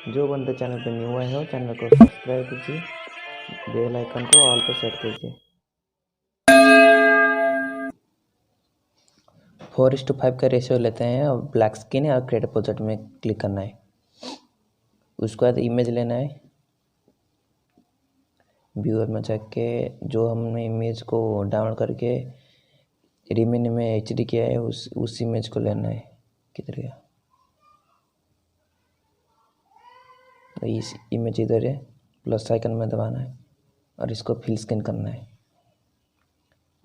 जो बंदे चैनल पे न्यू आए हो चैनल को सब्सक्राइब कीजिए, बेल आइकन को ऑल पे सेट कीजिए। 4:5 का रेशियो लेते हैं और ब्लैक स्क्रीन है और क्रिएट प्रोजेक्ट में क्लिक करना है। उसके बाद इमेज लेना है, व्यूअर में जाके जो हमने इमेज को डाउनलोड करके रिमेन में एचडी किया है उस इमेज को लेना है। किधर गया? इस इमेज इधर है, प्लस आइकन में दबाना है और इसको फिल स्कैन करना है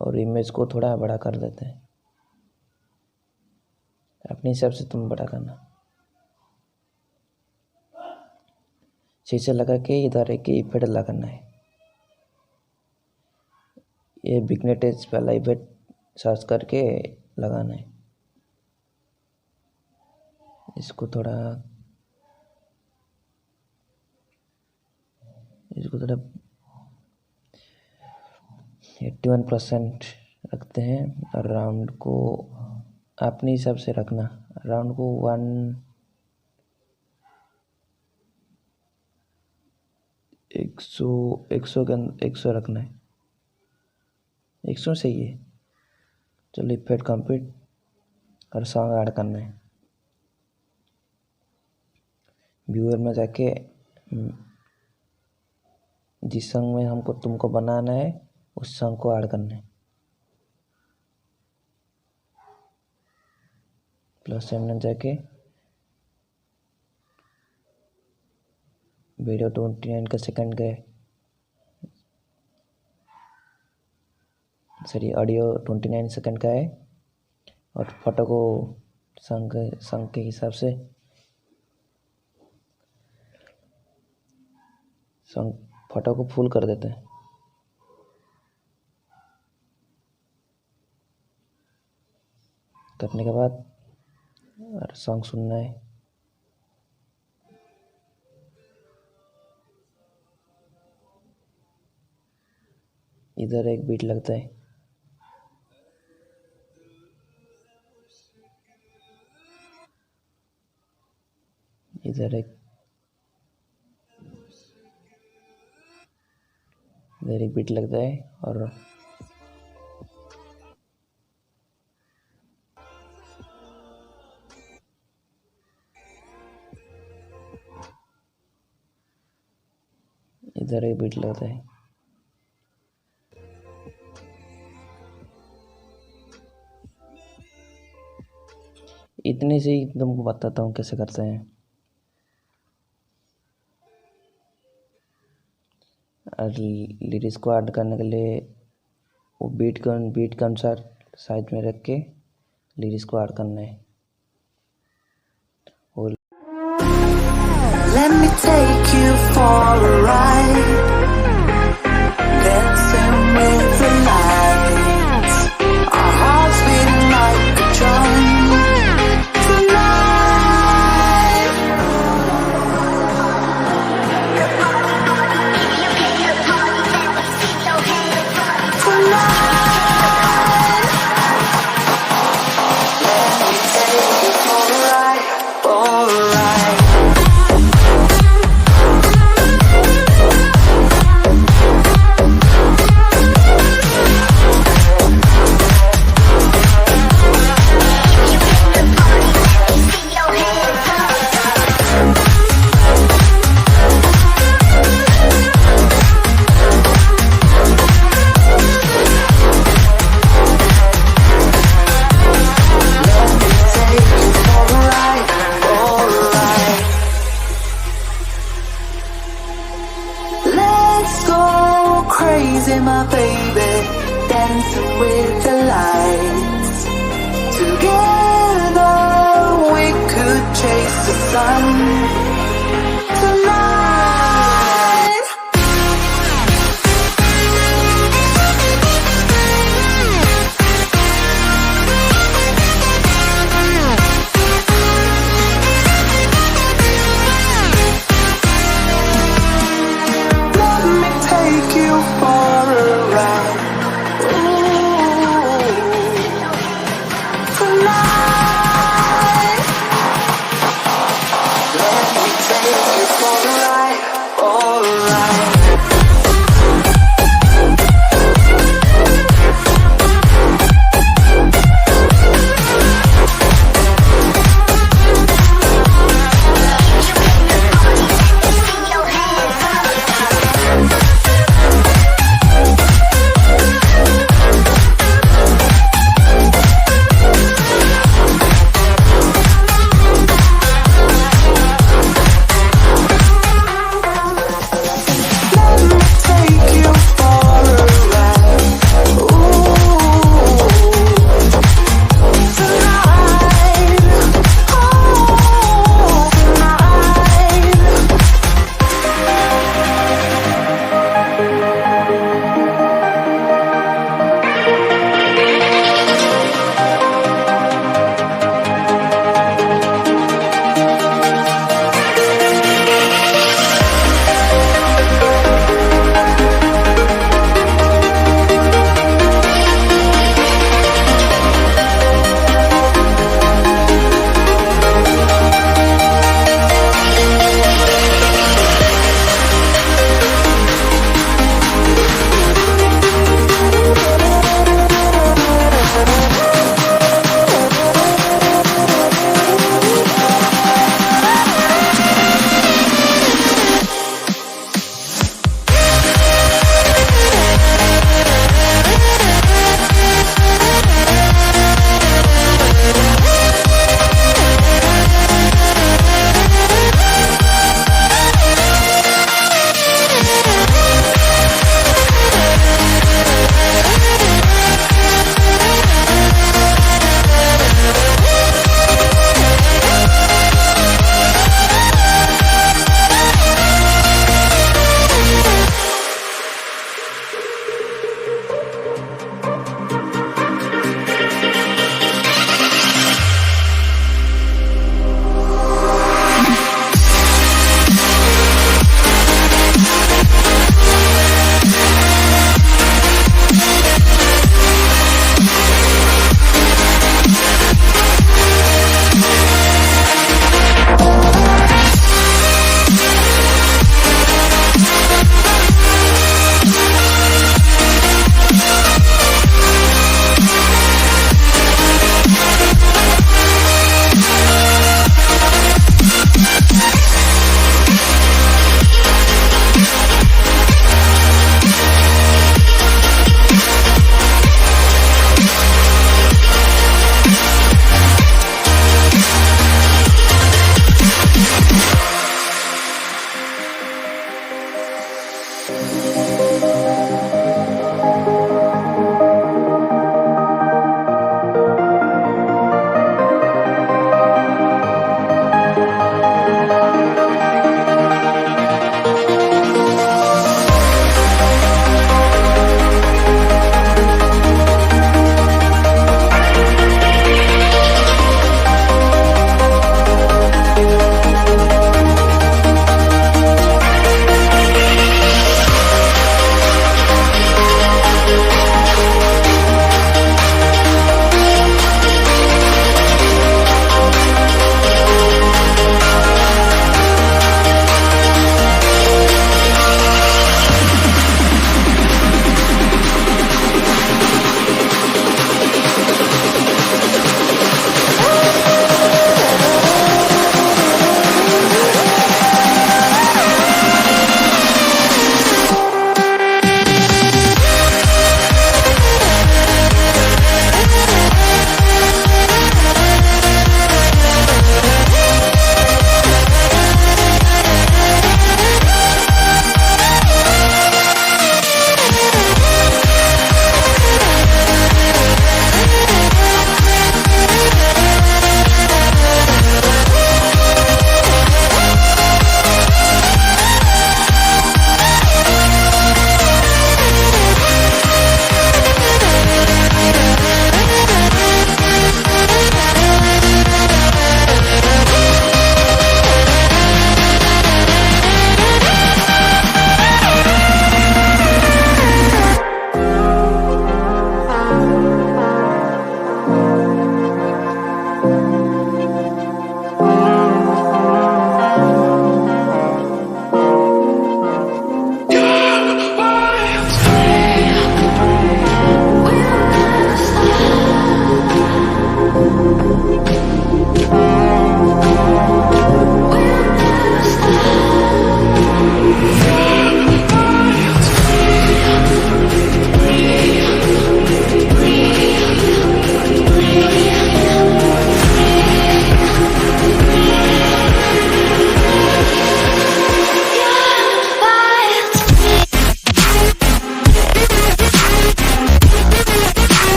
और इमेज को थोड़ा बड़ा कर देते हैं। अपने हिसाब से तुम बड़ा करना। शीशे लगा के इधर एक इफेक्ट लगाना है। ये बिगनेटेज वाला इफेक्ट सर्च करके लगाना है। इसको थोड़ा 81% रखते हैं और राउंड को अपने हिसाब से रखना। राउंड को 100 रखना है। 100 सही है। चलो इफेक्ट कंप्लीट और सॉन्ग ऐड करना है। व्यूअर में जाके जिस सॉन्ग में तुमको बनाना है उस सॉन्ग को ऐड करना है। प्लस में जाके वीडियो 29 का सेकंड का है, सॉरी ऑडियो 29 सेकंड का है और फोटो को सॉन्ग के हिसाब से फोटो को फुल कर देते हैं। करने के बाद और सॉन्ग सुनना है। इधर एक बीट लगता है, इधर एक बीट लगता है और इधर एक बीट लगता है। इतने से ही तुमको बताता हूँ कैसे करते हैं। और लिरिक्स को ऐड करने के लिए वो बीट के अनुसार साइड में रख के लिरिक्स को ऐड करना है। और Let me take you for a ride, dancing with the lights, our hearts beating like a drum. Crazy, my baby, dancing with the lights. Together we could chase the sun.